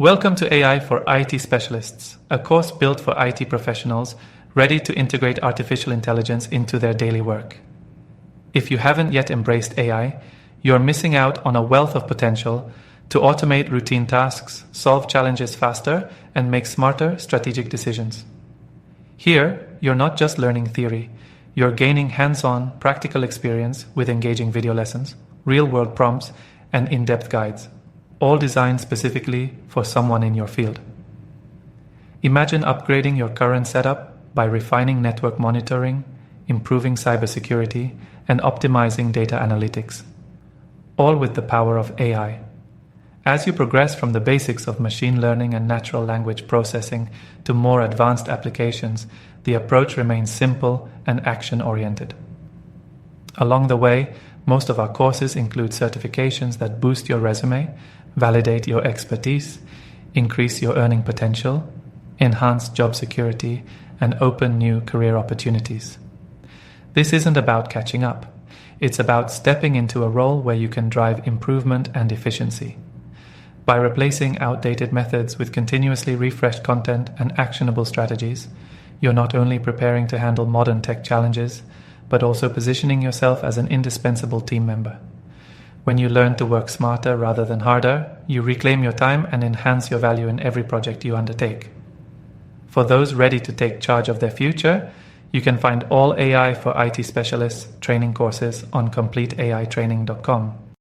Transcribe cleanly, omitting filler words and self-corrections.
Welcome to AI for IT Specialists, a course built for IT professionals ready to integrate artificial intelligence into their daily work. If you haven't yet embraced AI, you're missing out on a wealth of potential to automate routine tasks, solve challenges faster, and make smarter strategic decisions. Here, you're not just learning theory, you're gaining hands-on, practical experience with engaging video lessons, real-world prompts, and in-depth guides, all designed specifically for someone in your field. Imagine upgrading your current setup by refining network monitoring, improving cybersecurity, and optimizing data analytics, all with the power of AI. As you progress from the basics of machine learning and natural language processing to more advanced applications, the approach remains simple and action-oriented. Along the way, most of our courses include certifications that boost your resume, validate your expertise, increase your earning potential, enhance job security, and open new career opportunities. This isn't about catching up. It's about stepping into a role where you can drive improvement and efficiency. By replacing outdated methods with continuously refreshed content and actionable strategies, you're not only preparing to handle modern tech challenges, but also positioning yourself as an indispensable team member. When you learn to work smarter rather than harder, you reclaim your time and enhance your value in every project you undertake. For those ready to take charge of their future, you can find all AI for IT specialists training courses on completeaitraining.com.